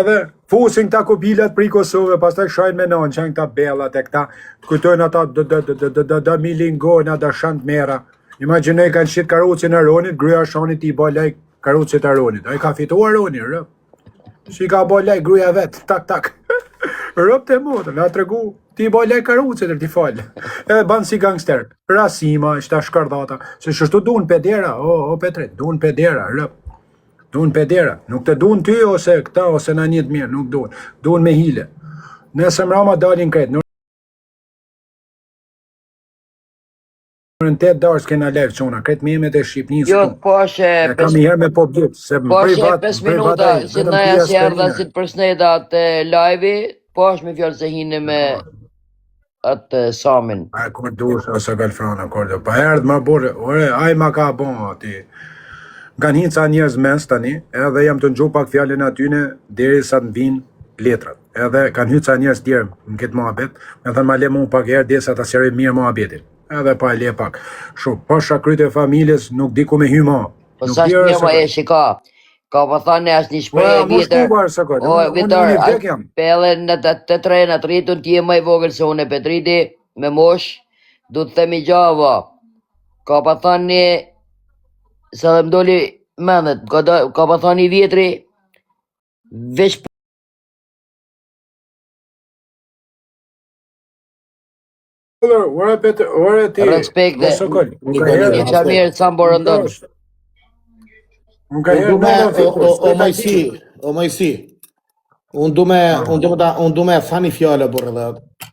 Edhe fusin këta kubilat për i Kosovë, pastaj shajnë me nënë, qenë këta bellat e këta, kujtojnë ata da milingona, da shantë mera. Imagjinoj kanë qitë karucin e Ronit, gruja Shanit i ba lajk karucit e Ronit. A i ka fituar Roni, rëp. Si ka ba lajk gruja vetë, tak. Rëp të motën, a të regu, ti ba lajk karucit e ti falë. Edhe banë si gangster, rasima, ishta shkardata, se shështu dun pedera, o Petret, dun pedera, rëp. Dun pedera, nuk të dun ty ose këta ose na njët mirë, nuk dun. Dun me hile. Nëse mrama dalin kretë. Në 8 darës kena levë qona, kretë memet e Shqipnisë. Jo, po është... Kam i herë me po bjëtë, se më Po është 5 minuta, si naja si erdha si të përsneda atë live-i, po është me fjallë se hine me atë Samin. A kur dush ose galfrana, kordo. Pa erdhë ma borë, ore, aj ma ka bon ati. Kanë hinë ca njerëz mes tani, edhe jam të ngju pak fjallin atyne, deri sa të vinë letrat. Edhe kanë hynë ca njerëz tjerë në këtë muhabet, me thënë ma le mu pak herë, desa ta sjeroj mirë muhabetin. Edhe pa le pak. Shumë, pa shakryt e familjes, nuk di ku me hy ma. Po sa është një ma e shika, ka po thane është një shprej e vjetër. O, vjetër, pele në të trejnë atë rritun t'je ma i vogël se unë e Petriti, me mosh, du të themi gjava. Ka po thane se dhe mdoli mendet, ka pa thani vjetri, veç respekte, një qa mirë të sa më borë ndonë. O majsi, unë du me thani fjallë, borë dhe.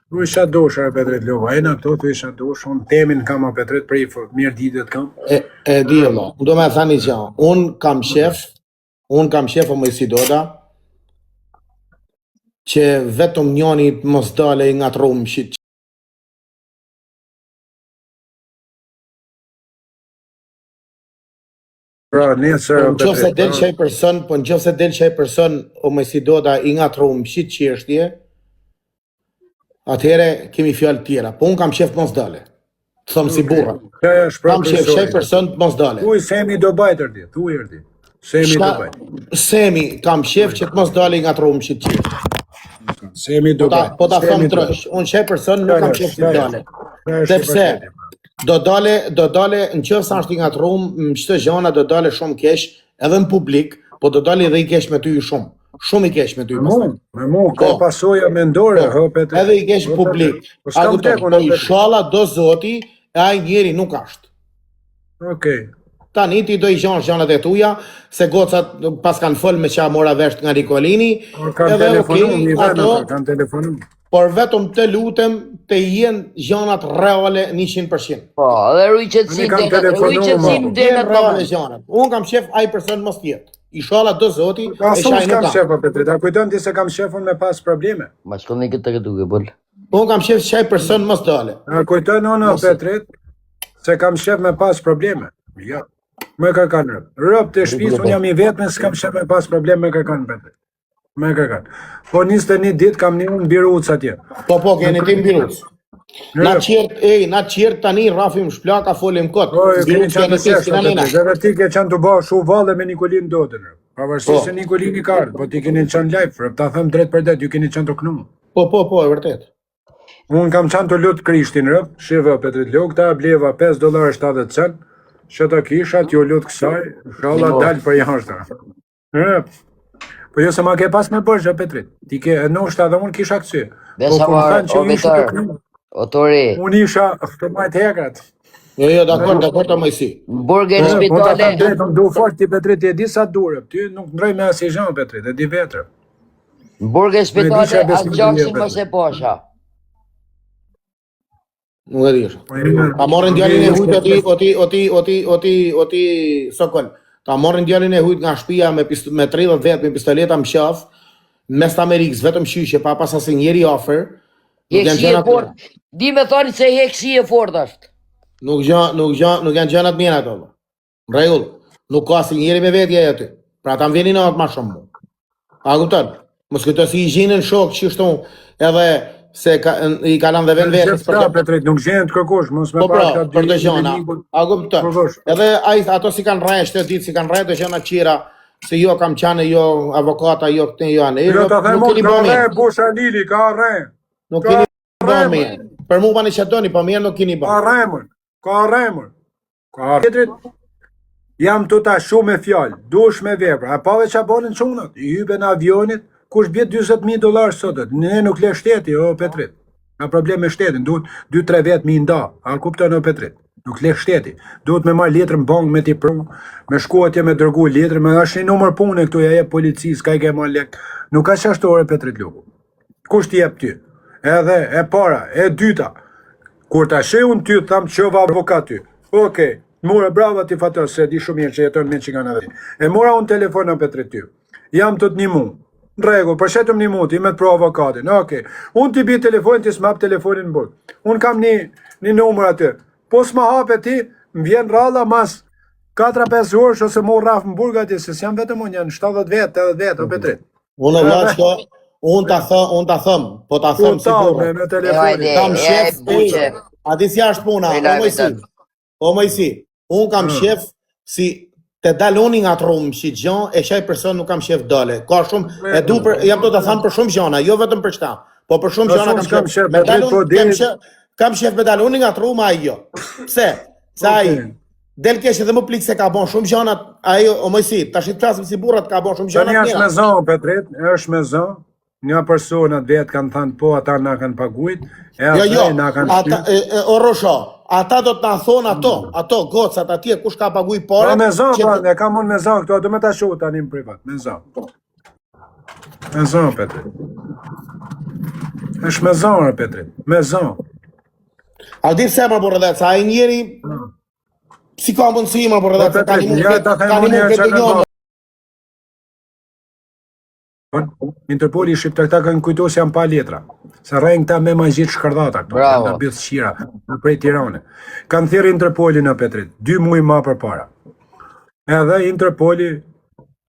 Tu isha dosh, Petrit Lova, e në këto tu isha dosh, unë temin kam a Petrit për i mirë ditet kam. E di e ma, unë do me thani që unë kam shef o Mojsi Doda, që vetëm njoni mos dale nga të rumë shqit. Pra, nesër, Po në qofse del qaj person, o Mojsi Doda i nga të rumë shqit qeshtje, atëhere kemi fjallë tjera, po unë kam shef mos dale. Të thëmë si burra. Kam shef qaj person mos dale. Thuj Semi do bajtër ti, thuj erdi. Semi do bajtër. Semi kam shef që të mos dale nga të rumë shqit qeshtje. Semi do bajtër. Po ta thëmë trësh, unë qaj person nuk kam shef që të dale. Sepse, do dale në qëfë sa është i nga të rumë, më qëtë gjana do dale shumë kesh, edhe në publik, po do dale edhe i kesh me ty shumë. Shumë i kesh me ty. Me mu, ka pasoja mendore, hëpet. Edhe i kesh publik. Po i shala do zoti, e aj njeri nuk ashtë. Okej. Tani ti do i gjanat e tuja, se gocat pas kanë fëll me qa mora vesht nga Nikolini. Kanë telefonu. Por vetëm të lutem të jenë gjanat reale 100%. Po, dhe rujqetësim dhe në reale gjanat. Unë kam shef aj person mos tjetë. I shala do zoti, e shaj nuk kam shefa, Petrit, a kujton ti se kam shefun me pas probleme? Ma shkon një këtë duke, bëllë. Unë kam shef qaj person mos dale. A kujton në Petrit, se kam shef me pas probleme? Ja, me kërkan rëp. Rëp të shpis, unë jam i vetme se kam shef me pas probleme me kërkan, Petrit. Me kërkan. Po 21 dit kam një unë biruc atje. Po, keni tim biruc. Na qirtë tani rafim shplaka, folim këtë. Keni qanë të seshtë, dhe ti ke qanë të ba shu valë me Nikolin Dodën. Pavarësisht se Nikolin i kartë, po ti keni qanë live, ta thëmë drejt për det, ju keni qanë të knumë. Po, e vërtet. Unë kam qanë të lutë Krishtin rëp, shiva Petrit Lok, ta bleva $5.70, që ta kisha, t'ju lutë kësaj, shala dalë për jashtë. Rëp. Po jo se ma ke pas me bërgjë, Petrit. Ti ke nështë edhe unë kisha kësy. Otori. Unë isha të majtë hekrat. Jo, dakord të Mojsi. Burger spitale. Po ta thëmë drejtëm, du fort ti Petrit, e di sa durë. Ty nuk ndroj me asë i zhanë, Petrit, e di vetër. Burger spitale, a gjaksin më se posha. Nuk e di isha. Ta morën djallin e hujt oti Sokol. Ta morën djallin e hujt nga shpia me 30 vet me pistoleta më qaf, mes të Amerikës, vetëm shyshe, pa pas asë njeri offer. Hekësi e fort. Di me thoni se hekësi e fort është. Nuk janë gjanat mjena ato. Regull, nuk ka asë njeri me vetja e aty. Pra ta më vjenin atë ma shumë. A kupton? Mos këto si i gjinën shok që shtu edhe se i kalan dhe ven vetës për të... Petrit, nuk gjenë të kërkush, mos me pra, për të gjana. A kupton? Edhe ato si kanë rejnë, shtë ditë si kanë rejnë të gjana qira, se jo kam qenë jo avokata, jo këtë, jo anë. Jo të themu, ka re, busha Lili, ka re. Nuk keni bërë mirë. Për mu bani që doni, po mirë nuk keni bërë. Ka remër. Ka remër. Jam të ta shumë me fjallë, dush me vepra. A pave që abonin qunat, i hype në avionit, kush bjet $20,000 sotet. Ne nuk le shteti, o Petrit. Ka problem me shtetin, duhet 2-3 vetë mi nda. A kupton o Petrit? Nuk le shteti. Duhet me marrë letrën bank me ti prunë, me shku atje me dërgu letrën, me është një numër pune këtu, ja jep policis, ka i ke ma lek. Nuk ka qashtore Petrit Luku. Kush ti jep ty? Edhe e para, e dyta. Kur ta sheh unë ty, tham qova avokat ty. Okej. Mora brava ti fatos, se di shumë mirë që jeton me Michigan edhe. E mora unë telefon në Petrit ty. Jam të një mu. Në rregull, përshetëm një mu, ti me të pro avokatin. Okej. Unë ti bi telefonin, ti s'map telefonin në burg. Unë kam një numër aty. Po s'ma hape ti, më vjen ralla mas 4-5 orë, ose mo rraf në burg aty, se s'jam vetëm unë, janë 70 vetë, 80 vetë, o Petrit. Unë vlaqo, unë ta thëm, po ta thëm si burë. Me telefonin. Kam shef, a di si ashtë puna, o mëjsi. Unë kam shef si të daloni nga trumë që gjanë, e shaj person nuk kam shef dole. Ka shumë, jam të thamë për shumë gjana, jo vetëm për qëta. Po për shumë gjana kam shef me daloni nga trumë, a jo. Pse? Se aji, del kesh edhe më plikë se ka bon shumë gjana, ajo, o mëjsi, ta shqit klasim si burat ka bon shumë gjana. Tani është me zonë, Petrit, është me zonë. Një personat vetë kanë thënë po, ata na kanë paguajt. Jo, o Rosho, ata do të na thonë ato gocat atje kush ka paguajt pare. Me zonë, e kam unë me zonë këto, do me ta shoh tani në privat, me zonë. Me zonë, Petrit. Është me zonë, Petrit, me zonë. A di pse më burrë dhe, sa ai njeri si ka mundësi më burrë dhe, ka një mund Interpoli shqiptar këta kanë kujtu se janë pa letra. Se rrejnë këta me magjit shkërdata këto. Bravo. Në bëthë shqira, në prej Tirane. Kanë thirë Interpoli në Petrit, 2 muaj ma për para. Edhe Interpoli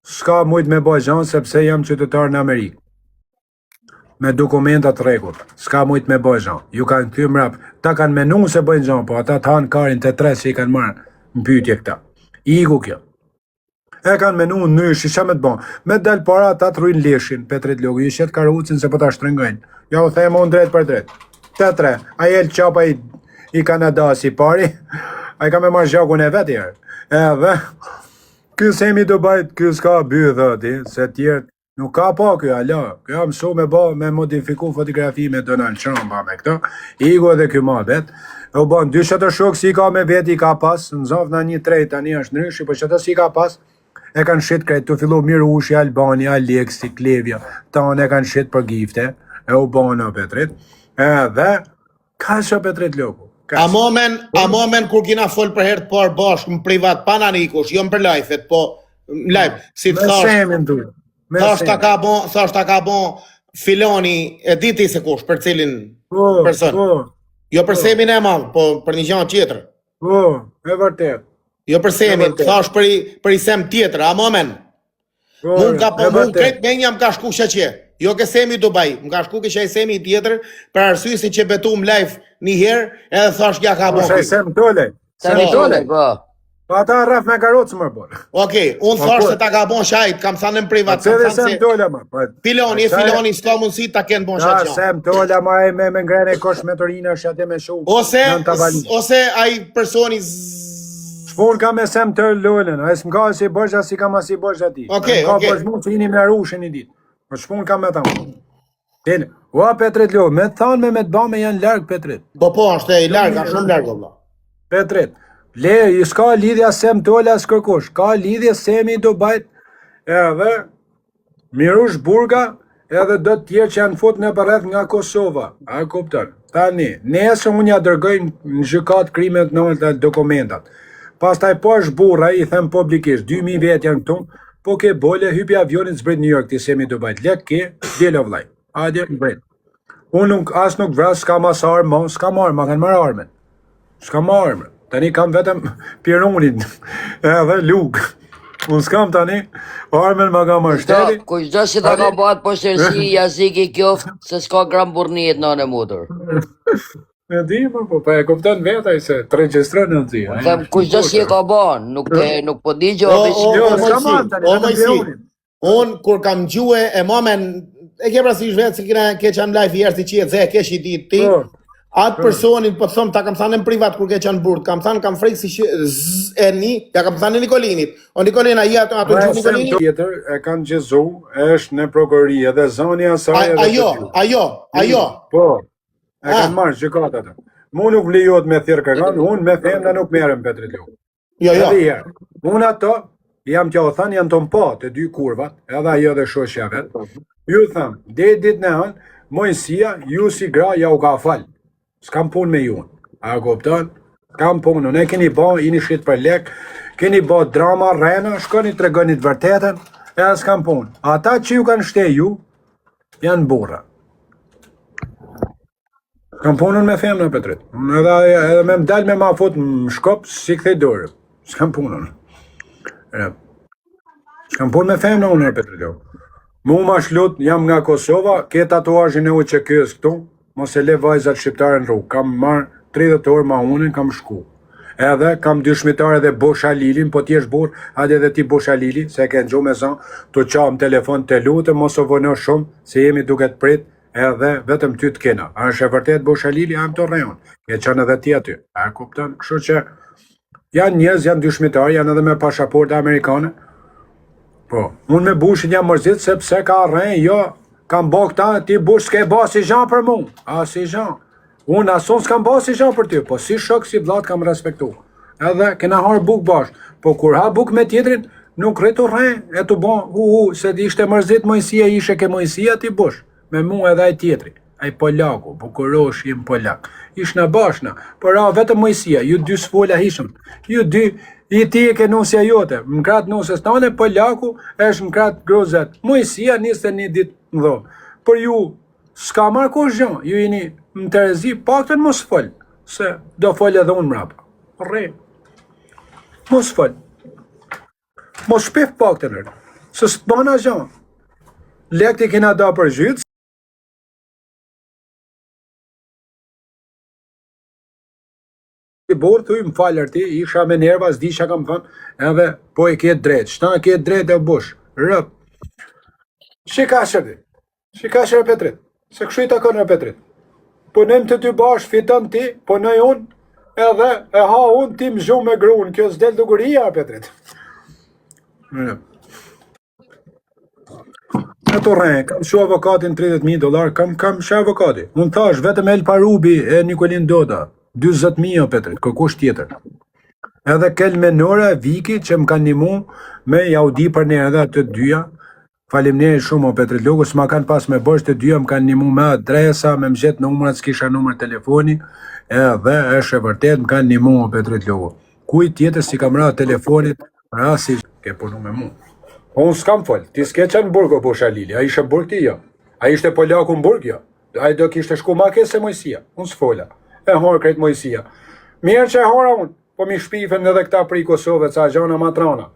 s'ka mujt me bëjgjan sepse jam qytetar në Amerikë. Me dokumentat rregull, s'ka mujt me bëjgjan. Ju kanë këty mrap, ta kanë menu se bëjgjan, po ata të hanë karin të 3 që i kanë marë në pyetje këta. Igu kjo. E kanë menu në nërë shisha me të bon. Me del para ta të rujnë leshin, Petrit Luku, i shetë karucin se po ta shtrëngojnë. Ja u thejmë unë drejt për drejt. Të 3, a jelë qapa i Kanada si pari, a i ka me marrë zhakun e vetë jërë. Edhe, kësë emi do bajt, kësë ka bythë, se tjertë, nuk ka pa kjo, ala, kjo mësu me modifiku fotografi me Donald Trump, me këto, Igo dhe kjo ma vetë. O bon, 2 shëtë shok si ka me vetë i ka pas, në zovë në 1-3 tani është nërshi, po shëtë si ka pas, e kanë shit krejt të fillu mirë ushi Albania, Aleksi, Klevja, tanë e kanë shit për gifte, e u bonë o Petrit, edhe, ka që Petrit Luku. A momen kur kina fol për herë të parë bashkë në privat, pa në nikush, jo më për live-et, po, live, si të thash ta ka bon filoni, e diti se kush, për cilin person. Jo për semin e madhë, po për një gjanë tjetër. E vërtet. Jo për semin, thash për i sem tjetër, a momen. Mund kretë me një më ka shku shaqe. Jo ke semi Dubai, më ka shku kësha i semi tjetër, për arsye si që betu më live një herë, edhe thash kja ka bon. Kësha i sem tole. Semi tole, po. Po ata rraf me karocë më bërë. Okej, unë thash se ta ka bon shajt, kam thanë në privat. Filoni, s'ka mundësi ta kenë bon shaqe. Sem tole, ma e me ngrene kosh me torina shate me shumë. Ose ai personi Shpun ka me sem të lullën, a s'm ka si bërgja si kam asi bërgja ti. Okej. Ka bërgjmu që jini me rushin i ditë. Po shpun ka me thamë. Tene, ua Petrit Luku, me thanë me të bame janë largë Petrit. Po, është e largë, shumë largë, Allah. Petrit, i s'ka lidhja sem tolla s'kërkush, ka lidhja semi do bajt, edhe Mirush Burga, edhe do të tjerë që janë fut në përreth nga Kosova. A kupton? Tani, nesër unë ja dërgojnë në gjykat krimet në të dokumentat. Pastaj po është burra, i them publikisht, 2000 vetë janë këtu, po ke bole, hypi avionit zbrit New York, ti semi do bajt. Lek ke, djelo vlaj. Adje, mbret. Unë as nuk vras, s'ka mas armë, s'ka marë, ma kanë marë armen. S'ka marë armen. Tani kam vetëm Pironin, edhe Luk. Unë s'kam tani, armen ma kam arshteri. Kushdo si ta ka bëhat poshtërsi, jaziki kjoft, se s'ka gram burnijet në në mutër. Në di, po e kupton vetaj se të regjistron në di. Them kushdo si e ka bën, nuk po di gjë unë kur kam gjue e momen, e ke prasish vetë se ke qanë live i erë si që e dhe kesh i ditë ti, atë personin po thëmë ta kam thanë në privat kur ke qanë burë, kam thanë kam frejkë si zzz e një, ja kam thanë në Nikolinit, o Nikolina i ato në Nikolinit? Tjetër e kanë gjezu, është në prokuri edhe zoni asaj edhe ajo. Po, e kanë marrë gjykat atë. Mu nuk vlijot me thirë kërkan, unë me femna nuk merem Petrit Luk. Jo. Unë ato, jam që o thanë janë të mpa të dy kurvat, edhe ajo dhe shoshja vetë. Ju thamë, dit në anë, mojësia, ju si gra ja u ka falë. S'kam punë me ju. A kupton? S'kam punë. Ne keni ba, jeni shqit për lek, keni ba drama, rena, shkoni të regonit vërtetën, edhe s'kam punë. Ata që ju kanë shtej ju, janë burra. Kam punën me femna Petrit. Edhe me mdal me ma fut më shkop, si këthej dorë. S'kam punën. S'kam punë me femna unë Petrit. Mu ma shlut, jam nga Kosova, ke tatuajin e u që kësë këtu, mos e le vajzat shqiptare në rrugë. Kam marrë 30 orë ma unin, kam shku. Edhe kam dyshmitare dhe Bosha Lilin, po t'jesh burë, hajde edhe ti Bosha Lili, se ke në gjumë me zanë, të qam telefon të lutë, mos o vëno shumë, se jemi duke të prit, edhe vetëm ty të kena. A është e vërtet Bosha Lili, am të rejon. E qanë edhe ti aty. A kuptan, kështu që janë njëz, janë dyshmitare, janë edhe me pashaporte amerikane. Po, unë me Bushin jam mërzit, sepse ka rejnë, jo, kam bo këta, ti Bush s'ke bo si gjan për mu. A, si gjan. Unë ason s'kam bo si gjan për ty, po si shok, si vlat kam respektu. Edhe, kena harë buk bash. Po, kur ha buk me tjetrin, nuk rritu rejnë, e të bo, se ishte mërzit mojësia, ishe ke mojësia ti Bush. Me mu edhe aj tjetri. Aj Polaku, bukurosh jem Polak. Ish në bashna, por a vetëm mojësia, ju dy s'fola hishëm. Ju dy, i ti e ke nusja jote, më kratë nusës tane, Polaku është më kratë grozet. Mojësia njështë një ditë më dhomë. Por ju, s'ka marrë kush gjën, ju jeni më të rezi, pak të në mos folë, se do folë edhe unë mrapa. Re, mos folë. Mos shpif pak të nërë, se s'të bëna gjën. Lekti kena da për gjytë, i borë, thuj, më falër ti, isha me nerva, s'di që kam thënë, edhe, po e ketë drejtë, shta e ketë drejtë e Bush, rëp. Shika shërë Petrit, se këshu i takon në Petrit. Punëm të dy bash, fiton ti, punoj unë, edhe e ha unë, ti më gjumë me grunë, kjo s'del duguria, Petrit. Rëp. E të rejnë, kam shu avokatin $30,000, kam shu avokati. Unë thash, vetëm El Parubi e Nikolin Doda, 20.000 o Petrit, kërkush tjetër. Edhe Kelmenora Viki që më kanë nimu me jaudi për ne edhe të dyja. Faleminderit shumë o Petrit Luku, s'ma kanë pas me bësh të dyja, më kanë nimu me adresa, me më gjetë numrat, s'kisha numër telefoni, edhe është e vërtet më kanë nimu o Petrit Luku. Kuj tjetër si kam ra telefonit, rasi ke punu me mu. Unë s'kam folë, ti s'ke qenë burg o Bosha Lili, a ishe burg ti jo, a ishte Polaku në burg jo, a i do kishte shku ma kese mojësia, unë s'fola. E horë kretë mojësia. Mirë që e hora unë, po mi shpifen edhe këta pri Kosovë, ca gjana matrana.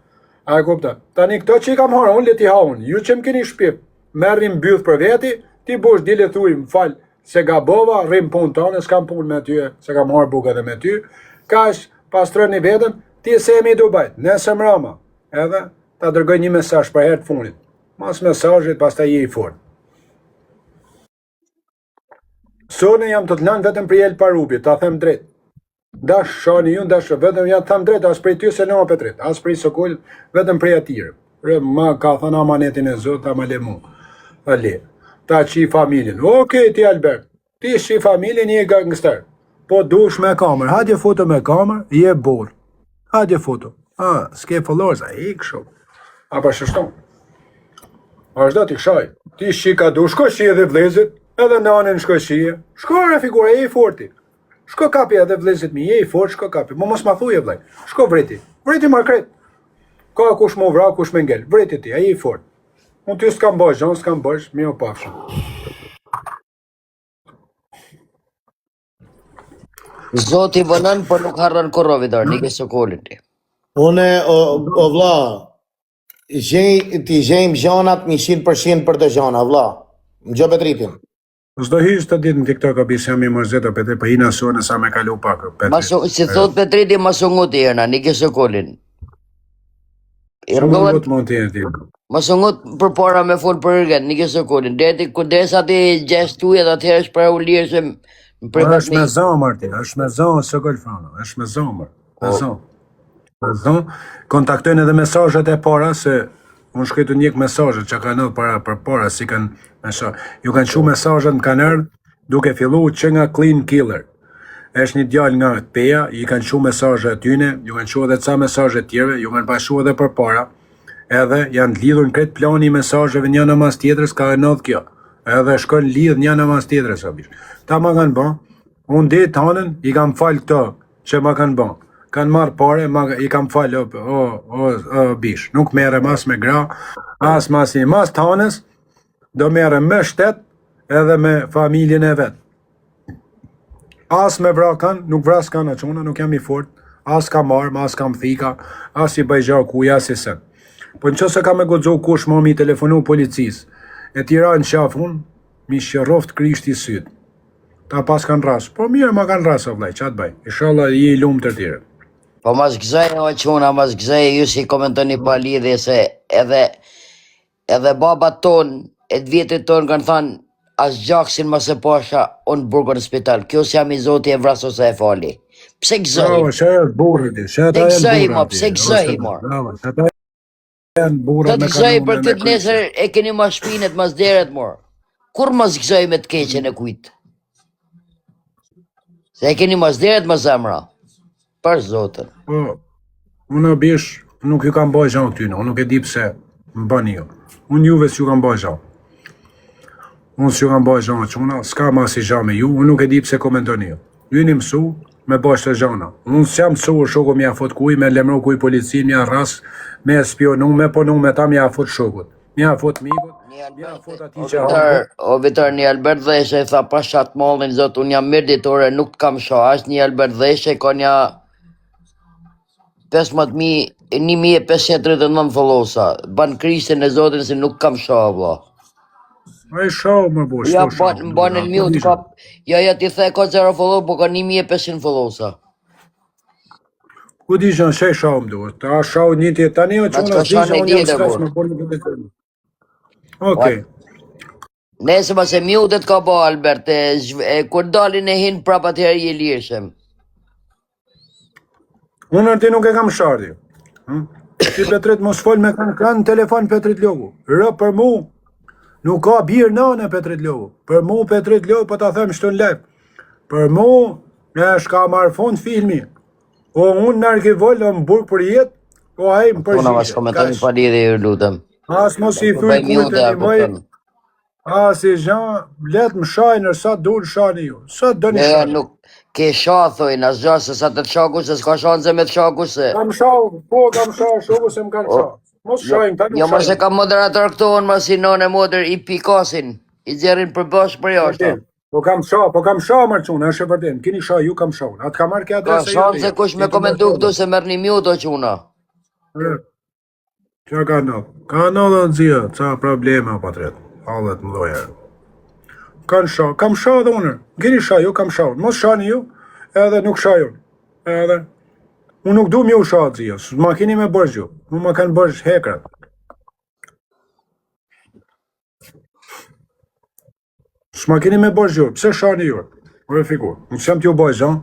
A e kupta? Tani këto që i kam hora unë, leti ha unë. Ju që më keni shpif, merrim byth për veti, ti Bush dile thuj më falë, se gabova, rrim punë tonë, s'kam punë me ty, se kam harë buka dhe me ty. Kash, pastroni vetën, ti se jemi i Dubajt, nesë mrama. Edhe, ta dërgoj një mesazh për herë të funit. Mas mesazhit, pas ta je i fort. Sone jam të të lanë vetëm për El Parubi, ta them drejt. Dash shani ju, dash vetëm ja të them drejt, as prej ty se në Petrit, as prej Sokull, vetëm prej atyre. Ma ka thënë amanetin e Zot, ta ma le mu. Ta le. Ta qi familjen. Okej, ti Albert, ti qi familjen, je gangster. Po dush me kamer, hadje foto me kamer, je bor. Hadje foto. S'ke followers, a i kësho. A pa shështon. A është da ti këshaj. Ti shika du, shko shie dhe vlezit, edhe nanën shko shie. Shko re figura, je i forti. Shko kapi edhe vlezit mi, je i fort, shko kapi. Mos ma thuje vlej. Shko vriti. Vriti markret. Ka kush mu vra, kush me ngel. Vriti ti, a je i fort. Unë ty s'kam bësh, gjon s'kam bësh, mi o pafshën. Zoti vënën, për nuk harrën korrovidar, një kësë kolin ti. Une, o vla, ti gjejmë gjanat 100% për të gjana, vla. Më gjë Petritin. S'do hish të ditë në TikTok o bisë jam i mërzeta Petri, për hina suë nësa me kalu pak, Petri. Si thot Petriti, masungut i erna, një kësë kolin. Që më vot mund të jetë, Masungut për para me fol për rrgën, një kësë kolin. Deti, kundesa ti gjestujet atëherë është për u lirë që më privat është me zamër ti, është me zamër së golfano, është me zamër, me zamër. Me zamër, kontaktojnë edhe mesazhet e para se unë shkretu njëk mesazhet që kanë edhe për para, si kanë mesazhet. Ju kanë shu mesazhet në kanë erdhë duke fillu që nga Clean Killer. Është një djalë nga Peja, i kanë shu mesazhet tyne, ju kanë shu edhe ca mesazhet tjere, ju kanë pashu edhe për para, edhe janë lidhur në kretë plani mesazheve një në mas tjetërës ka e nëdhë kjo. Edhe shkon lidh një në mas tjetërës, ta ma kanë ban, unë dhe tanën, i kam falë këto që ma kanë ban. Kanë marë pare, i kam falë, bish, nuk mere mas me gra, as mas një, mas tanës, do mere me shtet, edhe me familjen e vetë. As me vrakan, nuk vras kanë aqona, nuk jam i fort, as kam armë, as kam thika, as i bëjgja kuja, as i sen. Po në qëse ka me godzo kush ma mi telefonu policis, e tira në qafun, mi shëroft krishti syt. Ta pas kanë ras, po mirë ma kanë ras, o vlaj, qatë baj, ishallah i lumë të tjere. Po mas gëzaj o quna, mas gëzaj ju si komentoni pa lidhje se edhe baba ton, e vjetrit ton kanë thanë, as gjaksin ma se pasha, unë burgo në spital, kjo si jam i zoti e vraso se e fali. Pse gëzaj? Bravo, që e burë ti, që e ta e burë ti. Pse gëzaj, ma? Bravo, që ta e burë me kanone. Të gëzaj për këtë nesër e keni ma shpinet mas deret, mor. Kur mas gëzaj me të keqen e kujtë? Se e keni mas deret ma zemra. Për zotën. Po, unë bish, nuk ju kam bëj zhanë këtyne, unë nuk e di pse më bëni ju. Unë juve s'ju kam bëj zhanë. Unë s'ju kam bëj zhanë quna, s'ka ma si zhanë me ju, unë nuk e di pse komentoni ju. Ju një mësu me bësh të zhana. Unë s'jam mësu o shoko mja fot kuj, me lemru kuj policin, mja ras, me spionu, me ponu me ta mja fot shokut. Mja fot migut, mja fot ati që hapë. O Vitar, një Albert Dheshe, tha pashat mallin, zot, unë jam mirë ditore, nuk kam sha, ashtë një Albert Dheshe, ka një 1539 followersa, ban Krishtin e Zotin se nuk kam sha, vla. A i shau më bo, ja, ban e mute, ja ti the ka 0 follow, po ka 1500 followersa. Ku di që në shej shau më duhet, ta shau një tjetë, tani o që në zdi që unë jam skas më por një këtë të. Okej. Nese ma se mutet ka bo, Albert, kur dalin e hinë prap atëherë i lirëshem. Unë arti nuk e kam shardi. Ti Petrit mos fol me kanë telefon Petrit Logu. Rë për mu, nuk ka birë nane Petrit Logu. Për mu Petrit Logu, po ta them shtu në lep. Për mu, e shka marë fund filmi. O unë nërki volë, më burë për jetë, o hajë më përgjishë. Una mas komentoni pa lidhe ju lutëm. As mos i thuj kujtë një mëjë. As i zhanë, letë më shajnë, sa dur shani ju. Sa do një shani. Nuk ke shathojnë, as gja se sa të shaku se s'ka shanë se me të shaku se. Kam shau, po kam shau, shumë se më kanë shau. Mos shajnë, ta nuk shajnë. Jo, mëse kam moderator këto, unë ma si none moder i pikasin, i zjerin për bashkë për jashtë. Po kam shau mërqunë, është e vërdim, kini shau, ju kam shau. Atë ka marrë ke adresa ju. Ka shanë se kush me komentu këtu se mërë një mjuto quna. Qa ka në? Ka në dhe në zia, ca probleme o patret, hallet më dojë. Kam shau dhe unë, kini shau, ju kam shau. Mos shani ju, edhe nuk shau. Edhe, unë nuk du mi u shau të zia, ma kini me bërsh ju, mu ma kanë bërsh hekrat. S'ma keni me bërsh ju, pse shani ju? Ure figur, nuk sem t'ju bëjë zon,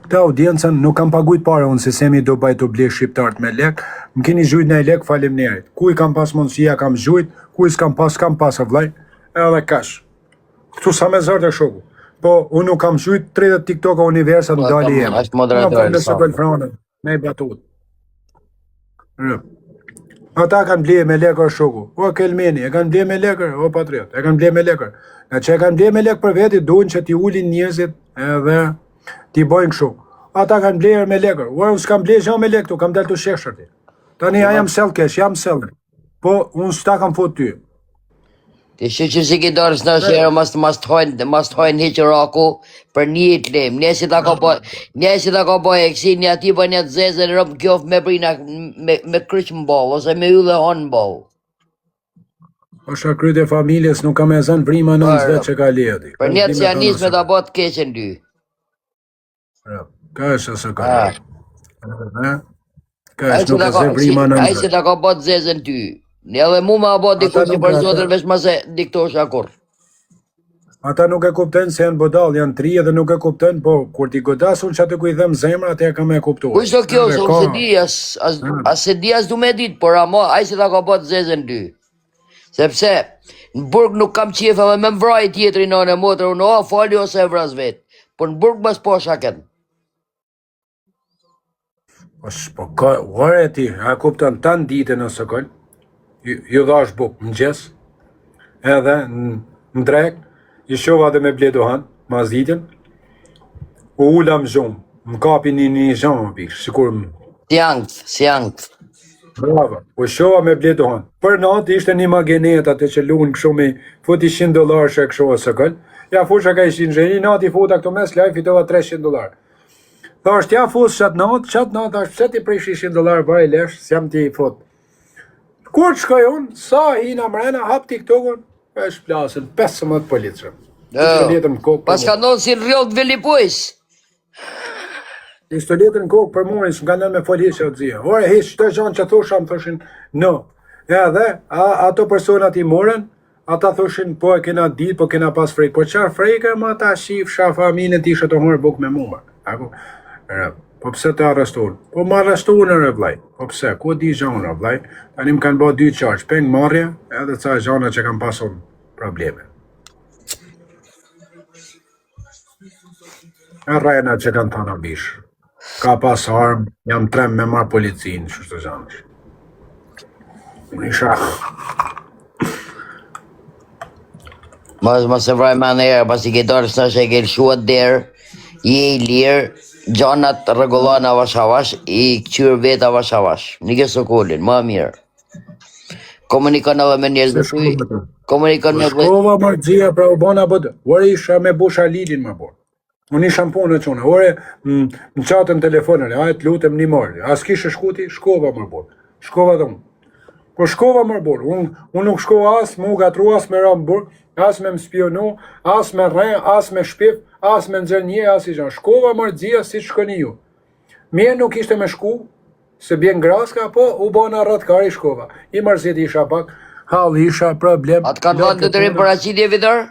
këta audiencën nuk kam pagujt para unë se semi do bajt u blesh shqiptarët me lek, më keni zhujt në lek falim njerit. Kuj kam pas mundësia kam zhujt, kuj s'kam pas a vlaj, edhe kash. Këtu sa me zërë të shoku. Po, unë nuk kam zhujt 30 TikTok-a universat në dali jemë. Ashtë moderator e sa. Me i batut. Ata kanë blije me lekër shoku. O kelmeni, e kanë blije me lekër, o patriot, e kanë blije me lekër. Nga që e kanë blije me lekër për veti, duhen që ti ullin njëzit edhe ti bojnë këshu. Ata kanë blije me lekër. O, unë s'kam blije zha me lekër, tu kam del të sheshërti. Tani a jam sel kesh, jam sel. Po, unë s'ta kam fot ty. Ti që si ki darës në shërë, mas të hojnë hiqë raku për një i të lem. Njësi ta ka boj e kësi, një ati për një të zezë në rëmë kjof me brina me kryqë më bol, ose me ju dhe honë më bol. Pasha kryt e familjes nuk kam e zënë vrima në nëzve që ka ledi. Për një që janë nisë me të botë keqen dy. Ka është se ka. Ka Ai është nuk e zë vrima në që nëzve. ta ka botë zezën ty. Një edhe mu ma botë dikur që për zotër veç ma se diktosh akur. Ata nuk e kuptojnë se janë bodall, janë tri edhe nuk e kuptojnë, po kur ti godas unë që atë ku i them zemra, atë e kam e kuptuar. Kushto kjo, se unë se di, as se di as du me dit, por amo, ai që ta ka botë zezën dy. Sepse, në burg nuk kam qefa dhe me mvraj tjetëri në në motër, unë fali ose e vras vetë, por në burg mas po shaken. Po ka, ore ti, a kupton tanë ditën në sëkën, ju dhash buk në gjes, edhe në drek, i shova dhe me bledohan, mas ditën, u ullam zhumë, më kapi një zhumë, sikur më... Si angth. Bravo, u shova me bledohan. Për natë ishte një magenet atë që lunë këshu me futi $100 që e këshu o sëkën, ja fusha ka ishin zheni, natë i futa këto mes, laj fitova $300. Tha është ja fus qatë natë, është pse ti prish $100 vaj lesh, s'jam ti i fut. Kur të shkoj unë, sa hina mrena, hap TikTokun, e shplasën, 15 policëm. Pas ka ndonë si rrjoll të velipojs. Pistoletën në kokë për murin, s'm ka ndonë me folisë o të zia. Ore, hish, të gjanë që thusha, më thushin, no. Edhe, ato personat i morën, ata thushin, po e kena dit, po kena pas frejk. Po qarë frejke, ma ta shif, shafa aminet ishe të horë buk me muma. Po pse të arrestuar? Po më arrestuar në vlaj. Po pse? Ku di gjana vlaj? Tani më kanë bërë 2 qarq, peng marrja edhe ca gjana që kanë pasur probleme. E rejna që kanë thana bish. Ka pas armë, jam trem me marë policinë, që shtë gjanësh. Unë isha... Mos e vraj ma në erë, pas i ketarë së që e ke lëshuat derë, i lirë, gjanat regullon avash avash, i këqyrë vetë avash avash. Një kësë kullin, ma mirë. Komunikon edhe me njerëz dhe tuj, komunikon me... Shkova mërgjia pra u bona bëdë, ore isha me busha lilin më borë. Unë isha më punë në quna, ore më qatën telefonën, ajtë lutëm një morë. As kishë shkuti, shkova më borë. Shkova dhe unë. Po shkova më borë, unë nuk shkova as, mu gatru as me ramë borë, as me më spionu, as me rren, as me shpif, as me nxërnje, as i gjanë. Shkova mërgjia si që shkoni ju. Mje nuk ishte me shku, se bjen graska, po u bona rëtkari shkova. I mërzit isha pak, halë isha problem. Atë kanë dhënë të të rinë për aqidje vitër?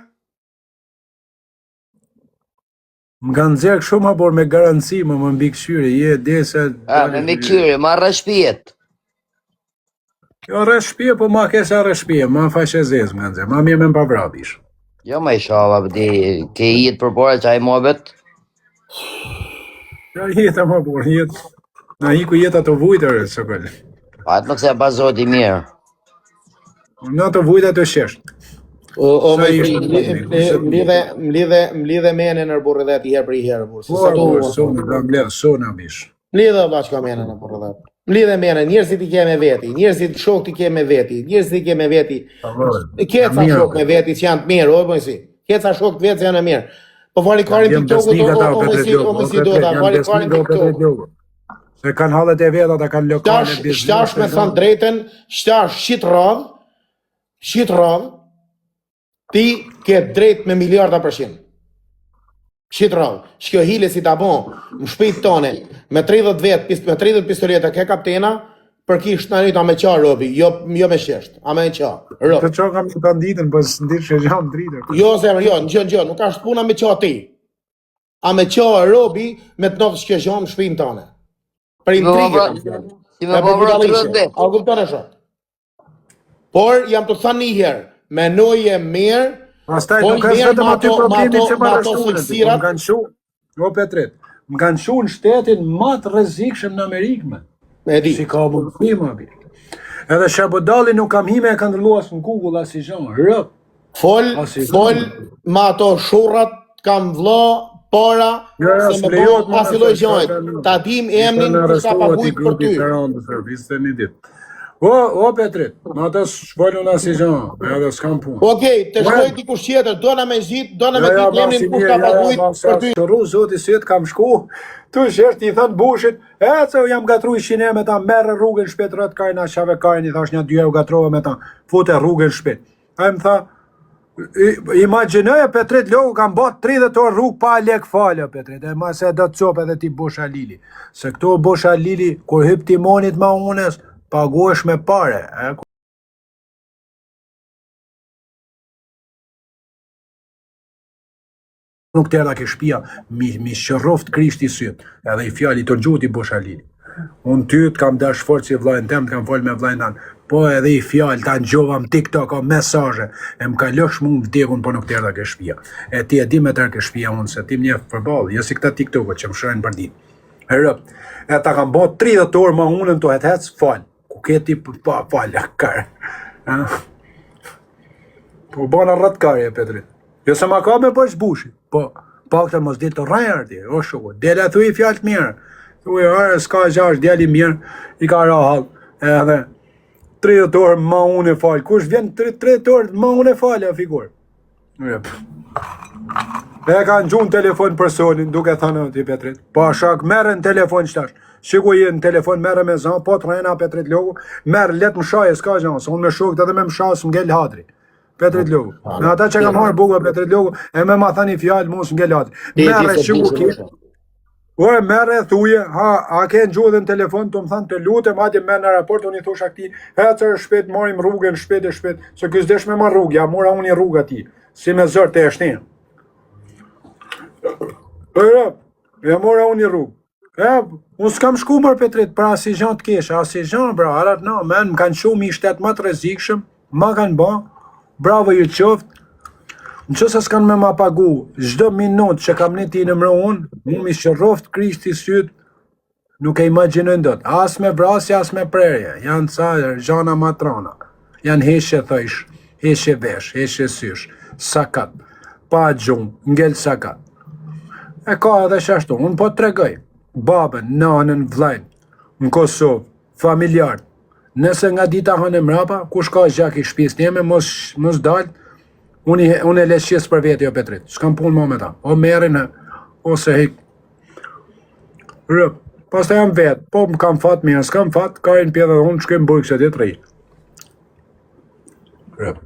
Më kanë zerë shumë a por me garanci, më mbi këshyri, je dese... Me mbi këshyri, ma rëshpijet. Jo rëshpije, po ma kesa rëshpije, ma faqe zezë më kanë zerë, ma mje me më pavrabish. Jo ma isha, ke jetë për pore që a i mobet? Jo jetë më por, jetë... Na hiku jetë ato vujtër, së këllë. Atë nuk se bazot i mirë. Në ato vujtër të sheshtë. O me mlidhe mene në burë dhe ti herë për i herë burë. Sona bish. Mlidhe bashka mene në burë dhe. Mlidhe mene, njerëzit i ke me veti, njerëzit shok ti ke me veti, njerëzit i ke me veti. Keca shok me veti që janë të mirë, o mëjsi. Keca shok të vetë që janë të mirë. Po varikarin TikTokut, o mëjsi do ta, varikarin TikTokut. Se kanë hallet e veta, ta kanë lokale biznes. Shtash me thanë drejten, shtash shit radh, ti ke drejt me miliarda %. Shit radh. Shkjo hile si ta bon, më shpejt tone, me 30 vetë, me 30 pistoleta ke kaptena, për kisht në njëta me qa robi, jo me shesht, a me qa, rob. Të qa kam që ta nditën, për së nditë që gjanë dritë. Jo, zemër, jo, në gjënë, nuk ashtë puna me qa ti. A me qa robi, me të nofë shkjo gjanë më shpejt tone. Për intrigë. Si me povro të rënde. A kuptone shumë. Por, jam të thënë një herë, menoje mirë, pastaj nuk është vetëm aty problemi që më arrestuan. Më kanë shu, o Petrit, më kanë shu në shtetin më të rrezikshëm në Amerikë, me. Si ka mundësim, abi. Edhe Shabodalli nuk kam hime e kanë ndërluas në Google asi zhonë, rëp. Fol, ma ato shurrat kam vlo, para, se me bo asiloj gjojt, ta dim emnin për sa pagujt për ty. O Petrit, ma të shvollu në si gjanë, edhe s'kam punë. Okej, të shkoj t'i kush tjetër, do në me zhit, do në me t'it emnin kush ka pagujt për ty. Të ru, zoti sëtë kam shku, tu shesht i thënë bushit, se jam gatru i shine me ta, merë rrugën shpet rëtë kajna, qave kajnë, i thash një 2 euro gatrove me ta, fute rrugën shpet. A më tha, imagjinoj Petrit Logu kam bot 30 orë rrugë pa lek falë Petrit, e ma se do të copë edhe ti Bosha Lili. Se këto Bosha Lili, kur hyp timonit ma unës, paguesh me pare. Nuk tërda ke shpia, mi shëroft Krishti syt, edhe i fjali të gjuti Bosha Lili. Unë ty të kam dash fort si vlajnë tem, të kam folë me vlajnë tanë, po edhe i fjallë të gjova më TikTok, o mesaje, e më kalosh mu më vdekun, po nuk tërda ke shpia. E ti e di me tërë ke shpia unë, se ti më njefë përbalë, jo si këta TikTokot që më shërën për din. Herëp, e ta kam bo 30 orë ma unën të hec, falë. Ku keti pa falë, kërë. Po bona rratë karje, Petrit. Jo se ma ka me për shbushi, po pak të mos ditë të rajër ti, o shukë, dele thu i fjallë të mirë. Thuj, arë, s'ka gjash, djeli mirë, i ka rahal, edhe 30 orë ma unë e falë. Kush vjen 30 orë ma unë e falë, a figur? E ka në gjunë telefon personin, duke thënë ti Petrit. Pa shak, merë në telefon qëtash. Shiku je në telefon, merë me zanë, po të rejna Petrit Logu, merë letë më shaje, s'ka gjanë, se unë me shukët edhe me më shasë më ngell hadri. Petrit Logu. Në ata që kam harë buga Petrit Logu, e me ma thani fjallë, mos më ngell hadri. Merë, shiku ki. Ore, merë e thuje, a ke në gjuhë dhe në telefon, të më thanë të lutem, ati merë në raport, unë i thusha këti, hecër shpet, marim rrugën, shpet, se kësë desh me ma rrugë, ja mora unë i rrugë ati, si me zërë të eshtin. Ja mora unë i rrugë. Unë s'kam shku mërë Petrit, pra si gjanë të kesha, si gjanë, bra, arat na, men, më kanë shumë i shtetë më të rezikshëm, ma kanë ba, bravo ju qoftë. Në që se s'kanë me ma pagu, gjdo minut që kam një ti në mërë unë, mu mi shëroft Krishti sytë, nuk e imaginojnë dot. As me brasja, as me prerje. Janë ca gjana matrona. Janë heshe thëjsh, heshe vesh, heshe sysh, sakat, pa gjumë, ngell sakat. E ka edhe shashtu, unë po të tregoj, babën, nanën, vlajnë, në Kosovë, familjartë, nëse nga dita hënë mrapa, kush ka gjak i shpis njeme, mos dalë, unë e lesqes për vetë jo Petrit, s'kam punë më me ta, o merin ose hik. Rëp, pas të jam vetë, po më kam fatë mirë, s'kam fatë, karin pjedhe dhe unë shkem bërë këse të të rejtë. Rëp,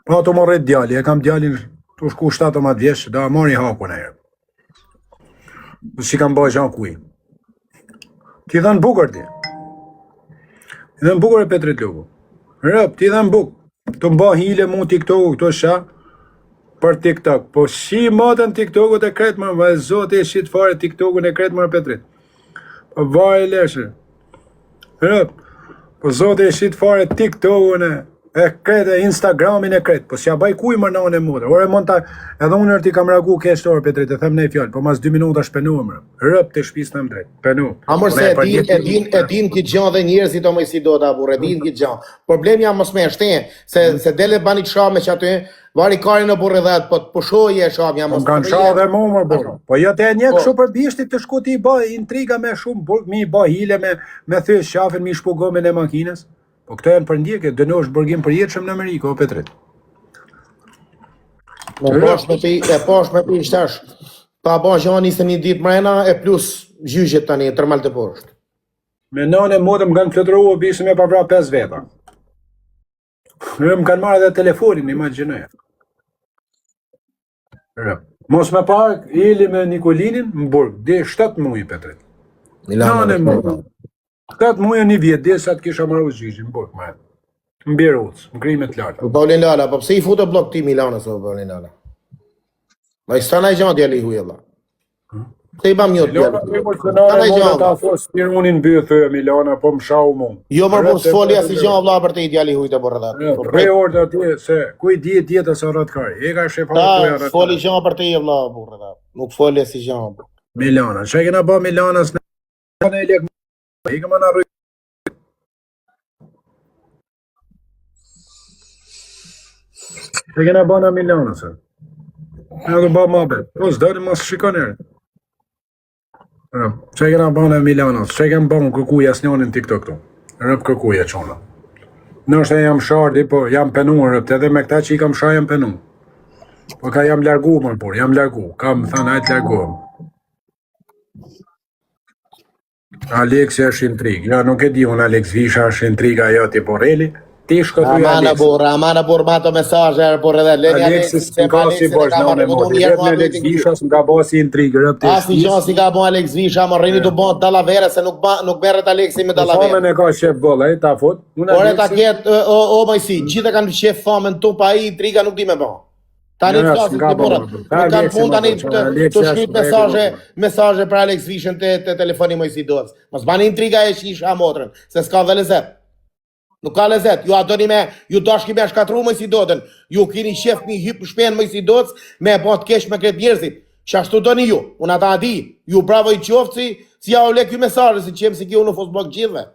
pa të më rejtë djali, e kam djalin të shku 17 vjesh, da mori hakun e rëp. Si kam bëjë gjanë kuj. Ti dhe në bukër ti. Ti dhe në bukër e Petrit Logu. Rëp, ti dhe në bukë. Të mba hile mu TikToku këto shah për TikTok. Po shi matën TikToku të kretë më, vë zote e shqit fare TikToku në kretë më Petrit. Po vaj leshe. Rëp, po zote e shqit fare TikToku në e kretë, Instagramin e kretë. Po si a baj kuj më në mutër. Ore monta, edhe unë nërti kam ragu keshtë orë Petrit, e them ne fjallë, po mas 2 minuta shpenu më. Rëp të shpis në më drejtë, penu. Amër se e din këtë gjanë dhe njerëzit o me si do të abur, e din këtë gjanë. Problemi jam mos me eshten, se dele bani të shame që aty, vari kari në burë dhe po të pushoje e shame, jam mos me kanë shah dhe mu më burë. Po jo të e një këshu për bishtit të shku ti i ba intriga me shumë burg, mi i ba hile me thys shafin, mi shpugomin e makinës. Po këto janë për ndjekë, dënosh bërgim për jetëshëm në Amerikë, o Petrit. E posh me pi shtash, ta ba gjani se një ditë mrena, e plus gjyqet tani, tërmal të poshtë. Me nane modë më kanë flëtëru o bisë me pa vra 5 veta. Më kanë marrë edhe telefonin, imaginoj. Mos me pak, ili me Nikolinin, më burg, dhe 7 muj, Petrit. Nane modë. 7 muaj një vjetë, dhe sa të kisha marrë gjyqin, më burg, më mbjerë utës, më krimet larta. Po Paulin Lala, po pse i futë blok ti Milanës o Paulin Lala? Ma i stana i gjanë djali huj Allah. Se i bam njët djali. Milana e modë ta fos, spirunin bëjë thëë Milana, po më shau mund. Jo më po s'folja si gjanë vla për te i djali huj të borë dhe. Re orë atje, se kuj djetë sa rëtë kari. E ka shefar të kuja rëtë. Foli gjanë për te i vla borë dhe. Nuk folja si gjanë. Milana, që e kena ba Milanës në i këma në rrujë. Që kena ba në Milanës, e dhe ba ma bet. Po, s'dojnë mos shikonerë. Që kena ba në Milanës, që kena ba në kërkuja s'njonin TikTok këtu. Rëp kërkuja qona. Nështë e jam shardi, po jam penu rëpt, edhe me këta që i kam shar jam penu. Po ka jam largu më por, jam largu. Kam thënë ajtë largu. Aleksi është intrig. Ja, nuk e di unë Alex Visha është intriga jo t'i Borrelli. Ti shkëtuj Aleksis. Ramana bur ma të mesazhe por edhe leni Aleksis në ka si bosh në unë modi. Vetë në Alex Vishas më ka bo si intrigë rëpë të Asnjë gjë si ka bo Alex Visha, më rrini të bon dallavere se nuk merret Aleksi me dallavere. Famën e ka shef bolla, ta fut. Ore ta ket o mojsi, gjithë kanë shef famën tu pa ai intriga nuk di me bë. Tani flasim të burrë. Nuk kanë fund tani të shkruajt mesazhe për Alex Vishën te telefoni mojsi Doc. Mos bani intriga e shisha motrën, se s'ka dhe lezet. Nuk ka lezet, ju adoni me, ju dashki me shkatru më si dodën, ju kini shef mi hyp shpen më si dodës, me bot kesh me kretë njerëzit, që ashtu doni ju, unë ata adi, ju bravo i qoftë si ja u lek ju mesazhe, si qemë si ki unë fos blok gjithve.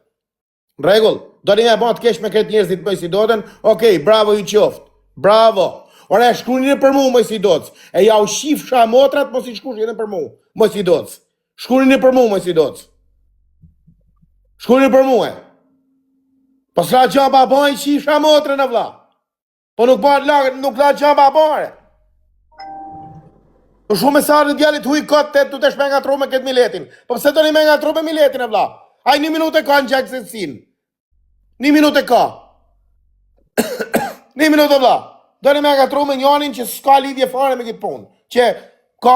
Në regull, doni me bot kesh me kretë njerëzit më si dodën, okej, bravo i qoftë, bravo. Ora shkruani për mua më si dodës, e ja u shifsha motrat mos i shkruani edhe për mua, më si dodës. Shkruani për mua më si dodës. Shkruani për mua. Po s'la gjamba bajnë qifra motrën e vla. Po nuk la gjamba bajnë. Po shumë mesazhe djallit huj kote të të shme nga tru me këtë miletin. Po pëse do një me nga tru me miletin e vla? Aj 1 minutë e ka në gjak se sin. 1 minutë e ka. 1 minutë e vla. Do një me nga tru me njonin që s'ka lidhje fare me këtë punë. Që ka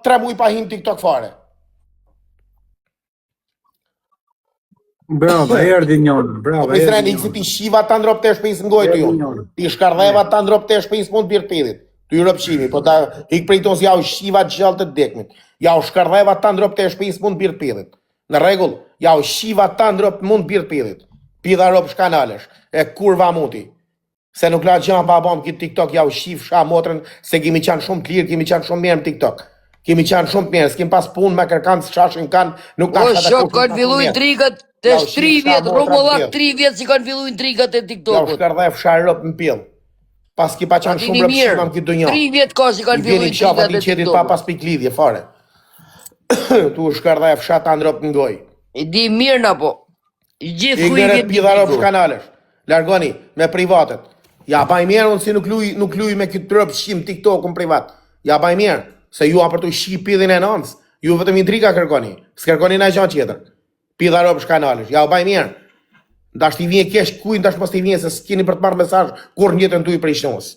3 muj pa hin TikTok fare. Bravo, erdi njënë, bravo. Po Israel ikë si ti shiva ta ndrop të shpis në gojtë ju. Ti shkardheva ta ndrop të shpis mund birë pidit. Tu i rëpshimi, po ta ikë prej tonë si ja u shiva gjallë të dekmit. Ja u shkardheva ta ndrop të shpis mund birë pidit. Në regull, ja u shiva ta ndrop mund birë pidit. Pidha rop shkanalesh, e kurva muti. Se nuk la gjanë pa bom këtë TikTok, ja u shiv sha motrën, se kemi qanë shumë të lirë, kemi qanë shumë mirë në TikTok. Kemi qanë shumë të mirë, s'kem pas punë me kërkanë, s'qashin kanë, nuk ka shata kërë kanë fillu intrigat të 3 vjetë, Romullak 3 vjetë si kanë fillu intrigat e TikTokut. Ja u shkardhef sharë rëpë në pjellë. Pas ki pa qanë shumë rëpshima më këtë dënjo. 3 vjetë ka si kanë fillu intrigat e TikTokut. Pa pas pik lidhje, fare. Tu shkardhef shata në rëpë në goj. I di mirë na po. I gjithë kuj vjetë pidha rëpë shkanalesh. Largoni, me privatet. Ja baj mirë unë si nuk luj me këtë rëpshim TikTok-un privat. Ja baj mirë. Se ju apër të shi pidhin e nëndës, ju vetëm intriga kërkoni, s'kërkoni na gjanë tjetër. Pidha ropë shkanalesh, ja u baj mirë. Ndash t'i vjen kesh kuj, ndash mos t'i vjen se s'kini për të marrë mesazh kur njëtën t'u i prej shnus.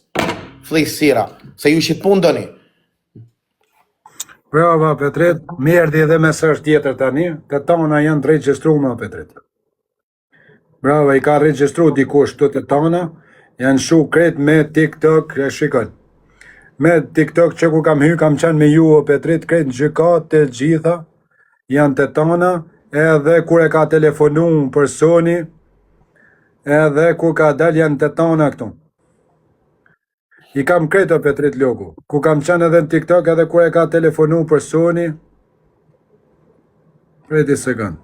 Flis sira, se ju shqit pun doni. Brava, Petrit, merdi edhe mesazh tjetër tani, të tona janë të regjistruar, Petrit. Brava, i ka regjistru dikush të tona, janë shu kret me TikTok, e shikon. Me TikTok që ku kam hy, kam qenë me ju o Petrit, kretë në gjykat të gjitha, janë të tona, edhe kur e ka telefonu për Sony, edhe kur ka dal janë të tona këtu. I kam kretë o Petrit logu, ku kam qenë edhe në TikTok, edhe kur e ka telefonu për Sony, kreti sekund.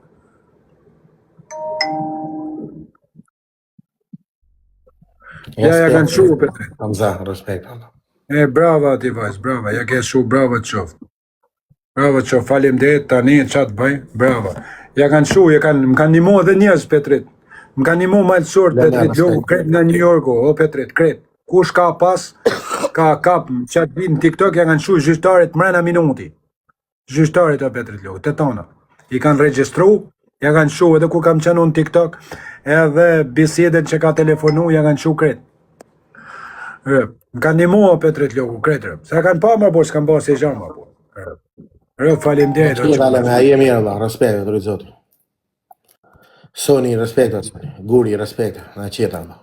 Ja kanë shu o Petrit. Kam za, respekt. Brava ti vajz, brava, ja ke shu, brava të qoftë. Brava të qoftë, falim dhe tani, qatë bëj, brava. Ja kanë shu, më kanë nimo edhe njës, Petrit. Më kanë nimo malësor, Petrit, logu, kret në New Yorku, o Petrit, kret. Kush ka pas, ka kap, qatë bitë në TikTok, ja kanë shu gjyshtarit mrena minuti. Gjyshtarit o Petrit, logu, të tona. I kanë registru, ja kanë shu, edhe ku kam qenu në TikTok, edhe bisedet që ka telefonu, ja kanë shu kret. Më kanë një mua Petrit logu, kretë rëpë. Se kanë pa më po, s'kanë pa se gjanë më po. Rëpë, falim dhe. Je mirë, Allah, respekt, të rëzotë. Sony, respekt, Guri, respekt, në qeta, Allah.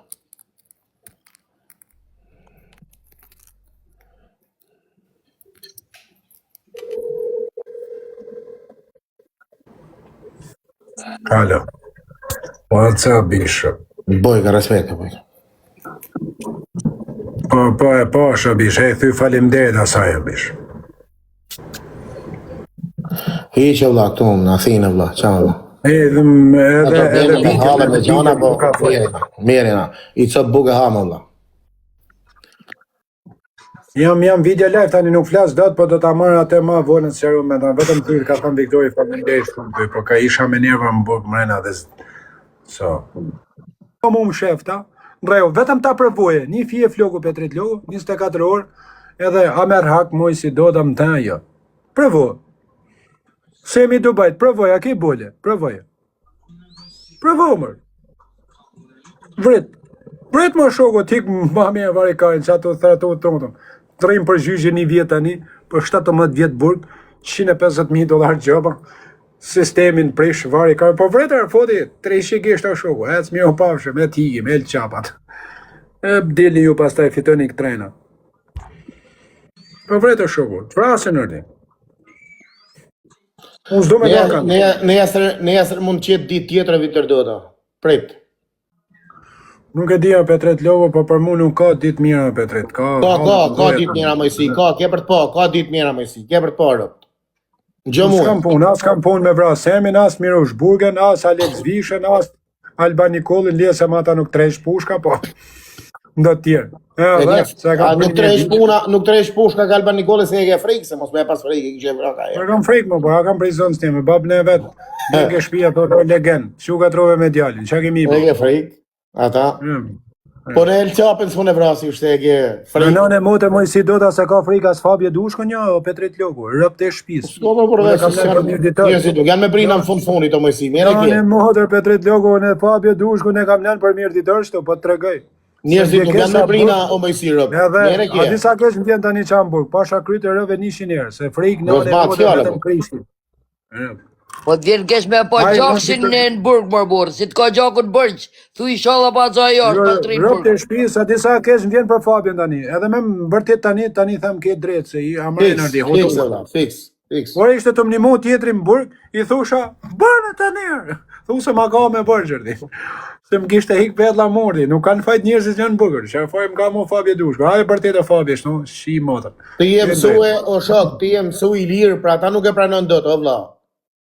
Alo. What's up, Bishop? Bojka, respekt, bojka. Po, Shabish, e thuj falim dhe dhe asaj, Bish. Hiqe vla, këtu në Athinë vla, qa vla. Edhe halë me gjona, po, mirina, i cëtë buke hamë vla. Jam video live, tani nuk flas dot, po do ta marr atë më vonën se çfarë më tani, vetëm ty ka thënë Viktori faleminderit shumë ty, po ka isha me nerva më buk mrena dhe so. Po më shefta, ndreu, vetëm ta provoje, një fije floku Petrit logu, 24 orë, edhe a merr hak moj si do ta më ta jo. Provo. Semi Dubajt, provoja, ki bole, provoja. Provo mër. Vrit më shoku, tik ma mirë varikarin, që ato thrato tonë. Trim për gjyqje një vjet tani, për 17 vjet burg, $150,000 gjoba, sistemin prish varikarin, po vretër, foti, 300 gishta shoku, ec mirë pafshë, me tigi, me el qapat. E bdilni ju pas taj fitoni këtë trena. Po vretër shoku, frasin nërdi. Unë s'do me bakan. Në jesër mund qetë ditë tjetër vitër do ta. Prit. Nuk e dija Petret Lovo, po për mu nuk ka ditë mira Petret. Ka ditë mira mëjsi, ke për të pa, ka ditë mira mëjsi, ke për të pa rëpt. Gjë mu. As kam punë me vra Semin, as Mirosh Burgen, as Alex Vishen, as Alban Nikolin, lese ma ta nuk tresh pushka, po ndo tjerë. Nuk tresh pushka ka Alban Nikolin se e ke frikë, se mos me pas frikë, i kështë e vra ka e. Kam frikë më, po a kam prej zonës teme, babën e vetë, në ke shpia të legend, që ka trove me djallin, që kemi i e ke frikë, ata. Po në el qapën s'mu në vrasi, është e ke frikë. Në nane mote moj si do ta se ka frikë as Fabje Dushko një, o Petrit Logu, rëp të shpis. S'ko më përvesh, janë me prina në fundit o mëjsi, mire ke. Në motër Petrit Logu, në Fabje Dushko, në kam nën për mirë ditor shto, po të tregoj. Njerëzit nuk janë me prina o mëjsi rëp, mire ke. A disa kesh më vjen tani Qamburg, pasha kryte rëve 100 njerë, se frikë në vetëm Krishti. Po të vjen kesh me po gjakshin në burg mërbur, si të ka gjakun bërgj, thu i shala pa za jash, pas të rinë burg. Rëp të shpis, a disa kesh më vjen për Fabien tani, edhe me më bërtit tani them ke drejtë, se i amrejnë ardi. Fix. Por ishte të më një tjetri më burg, i thusha, bërë të njerë, thusha ma ka me bërgjërdi. Se më kishte hik petla mordi, nuk kanë fajt njerëzit janë burgër, që fajt më ka mu Fabje Dushko, a e bërtit e Fabje, shno, shi motër. Të jem mësue, o shok, të jem mësu i lirë, pra ta nuk e pranon do të, o vla.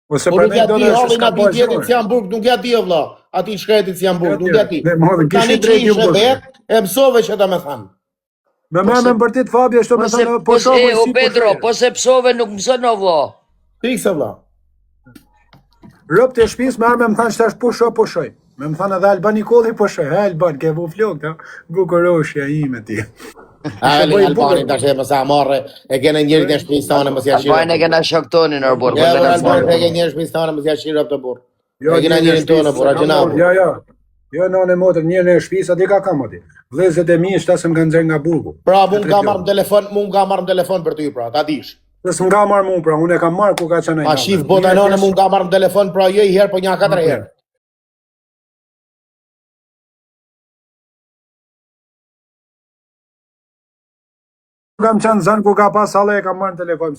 Po nuk ja ti hallin ati tjetit si janë burg, nuk ja ti o vla, ati shkretit si janë burg, nuk ja ti. Ta një që ishe vetë, e mësove që ta me thanë. Me me më bërtit Fabje, shto me thanë, po shove si Pedro, po se pësove nuk mësën o vla. Fikse vla. Rëp të shpis, me arme më thanë që tash pushoj. Me më thanë edhe Alban Nikoli pushoj, Alban, ke vu flok, bukuroshja ime ti. Albanin tash e mësa marre, e kene njëri të shpis tane mësja shirë. Albanin e kena shoktonin në burg. Albanin e kene njëri shpis tane mësja shirë të burg. E kena njëri tonë, por a që nabu. Jo, në motër njërë në shpisa, di ka kam ati. Vlezet e mi, shtasë më kanë zërë nga burgu. Pra, mu nga marrë në telefon për ty, pra, ta dish. Nësë nga marrë mu, pra, unë e kam marrë ku ka qënë e nga. A shif bota nëne mu nga marrë në telefon, pra, jo i herë, po një 4 herë. Kam qënë zënë ku ka pas halë e kam marrë në telefon.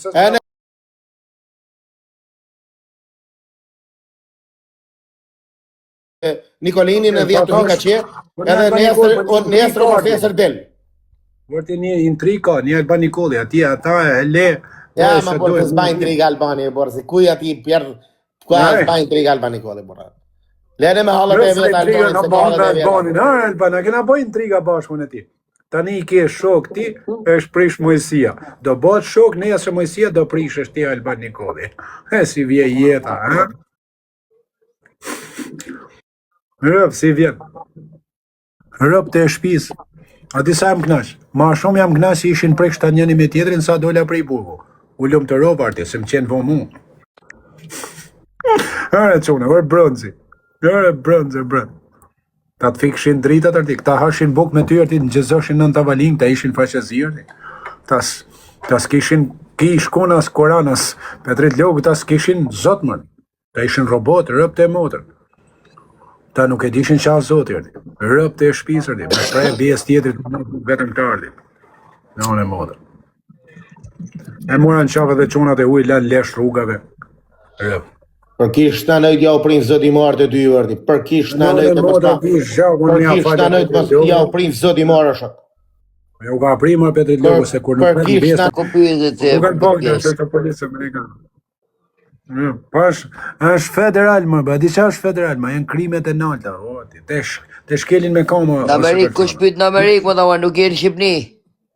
Nikolinin e 10 të hika qe, edhe nesër o fesër del. Vërti një intrika, një Alban Nikoli, ati ata e le... Ja, ma por të zba intriga Albani, por se kuj ati pjerdë, kuj a zba intriga Alban Nikoli, por. Lene me halët e vetë Albani, se ka halët e vetë. Alban, a kena boj intriga bashkë në ti. Tani i ke shok ti, është prish Mojësia. Do bot shok, nesër Mojësia, do prish është ti Alban Nikoli. E si vje jeta, ha? Rëp, si vjen. Rëp të shpis. A disa jam knash. Ma shumë jam knash si ishin prej shtan njëni me tjetrin sa dola prej burgu. U lumë të rovë arti, se më qenë po mu. Hërë qune, hërë bronzi. Hërë bronzi. Ta të fikshin dritat arti, këta hashin buk me ty arti, në gjëzoshin në në tavalin, ta ishin faqezi arti. Tas kishin kish konas koranas, Petrit Logu, tas kishin zotmën. Ta ishin robot, rëp të motër. Ta nuk e dishin qa zotir, rëp të shpisër, me prej bjes tjetër vetëm të ardi. Në në modër. E mura në qafë dhe qunat e ujë lanë lesh rrugave. Rëp. Për kish në nëjt ja u prinë zëti marë të dy vërdi. Për kish në nëjt të ja u prinë zëti marë është. U ka primër Petrit Logu se kur nuk përnë bjes. Nuk kanë bëgjë që të polisë amerikanë. është federal më, ba di qa është federal, ma janë krimet e nalta, të shkelin me kama. Në Amerikë, kush pyt në Amerikë, më dama, nuk jenë Shqipni,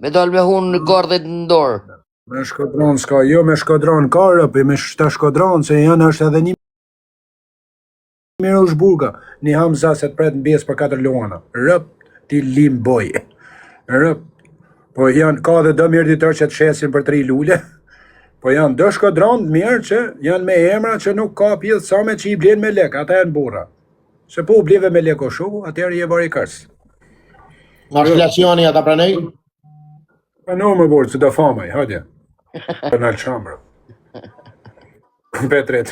me dalë me hunë në gardhet në dorë. Me shkodron s'ka, jo me shkodron ka rëpi, me shta shkodron, se janë është edhe një Mirosh Burga, një Hamza se të pretë në bjes për 4 luana, rëp ti lim boje, rëp, po janë, ka dhe do mirë ditor që të shesin për 3 lule, po janë do shkodron mirë që janë me emra që nuk ka pjithë sa me që i blenë me lek, ata janë burra. Se po u bleve me leko shu, atëherë je bari kërës. Marrë flacioni ata pranej? Pranu më borë, që da famaj, hadje. Për në qamrë. Petrit,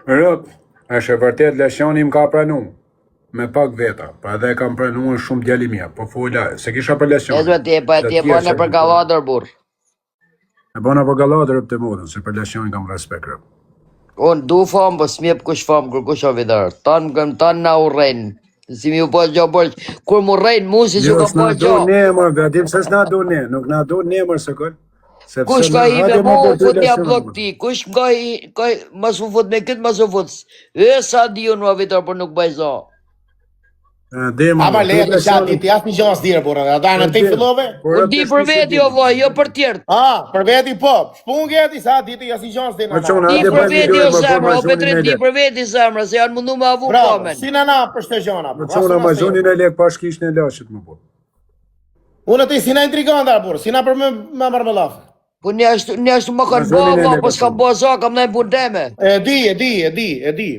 rëp, është e vërtet leshjoni më ka pranu. Me pak veta, pa edhe kam pranu shumë djalimia, po fola, se kisha për leshjoni. Ezme ti e bëne për galadër, burr. E bëna për galadër të modën, se për leshjoni kam respekt rëp. Unë du famë, po s'mjep kush famë, kur kush o vidar. Tanë na u rejnë. Si mi u po gjo borç. Kur mu rejnë, mu si që ka po gjo. Jo, s'na do ne, më, vedim se s'na do ne, nuk na do ne, mërë së kënë. Kush ka i me mo, fut një blok ti. Kush ka i, mas u fut me këtë, mas u fut. Sa di unë ma vidar, por nuk bajzo. Ama le të shatë ti as një gjë as dirë, por ata në te fillove? Unë di për veti o vaj, jo për tjertë. Për veti po, shpun gjeti sa diti as një gjë as dirë. Di për veti o zemra, o Petrit, di për veti zemra, se janë mundu me avu komen. Si në na për shtë gjona. Më qona ma zonin e lek pash kish në lashit më bo. Unë të si na intriganta, por, si na për me marrë me lafë. Po një ashtu më kanë bova, po s'ka bo za, kam nëjë bundeme. E di.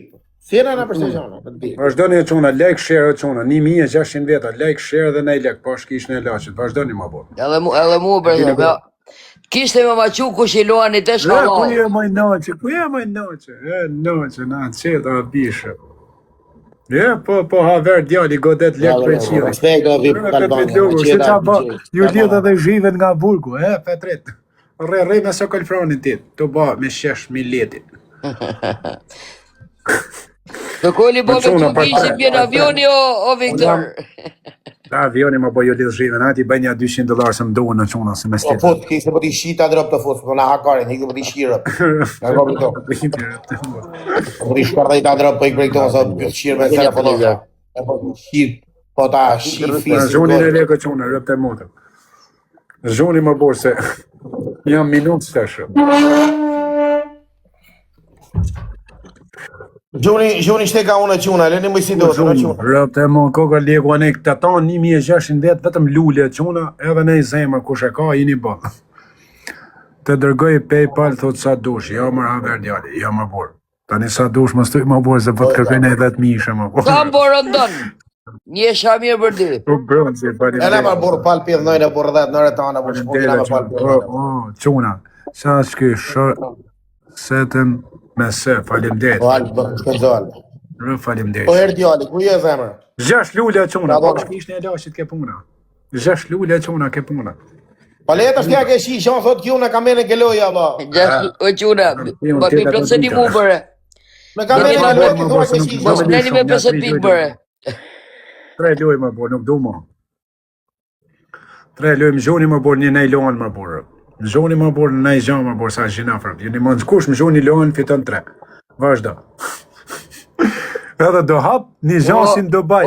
Si e në për shtë gjona. Vazhdoni e qona, like, share e qona, 1600 veta, like, share dhe nej lek, pash kish në lashit, vazhdoni më bo. Edhe mu për dhe, kishte me ma qu kush i luani të shkallon. Ku je maj noqe, na qeta bishë. Po haver djali, godet lek për qili. Respekt o vip kalbani. Ju lidh edhe zhiven nga burgu, Petrit. Re me së kolfronin ti, të ba me shesh miletin. Të koli bo me të bishim bjen avioni o Viktor. Ta avioni më bo ju lidh zhiven, ati bëj një $200 se më dohën në quna se me Po fut, kishte po t'i shita drop të fut, po na hakarin, ikë po t'i shirë. Nga gomi to. Po t'i shkarta i ta drop, po ikë prej këto, sa shirë me se po t'i shirë, po ta shirë fisë. Zhoni në lekë quna, rëp të motër. Zhoni më borë se jam minutë së të shumë. Gjuni shteka unë quna, leni më si do të në quna. Rëp të më koka leku anë këta tonë 1600 vetë, vetëm lullë quna, edhe në i zemër kush e ka, jini bëllë. Të dërgoj PayPal, thot sa dush, jo mërë haver djali, jo më borë. Tani sa dush më stuj më borë, se po të kërkojnë e 10.000 më borë. Sa më borë ndonë, një shamirë për dy. E në më borë pal pjedh nëjnë e borë 10 nëre tana, por shpukina me pal pjedh. Quna, sa shky setën me se, falim det. Po alë, shkëzalë. Falim det. Po herë djali, ku je zemër? 6 lullë quna, po shkish në lashit ke puna. 6 lullë quna ke puna. Po letë është kja ke shi, shonë thot kjo në kamene ke loja, ba. 6 quna, po mi plëtësën i mu bërë. Me kamene ke loja, ki thua ke shi. Mos neni me 50 pikë bërë. 3 lojë më borë, nuk du mo. 3 lojë më gjoni më borë, një nejlonë më borë. Më gjoni më borë, në nejgjanë më borë, sa gjina frëm. Jeni më nëzkush më gjoni lonë, fiton 3. Vazhdo. Edhe do hap, një gjasin do baj.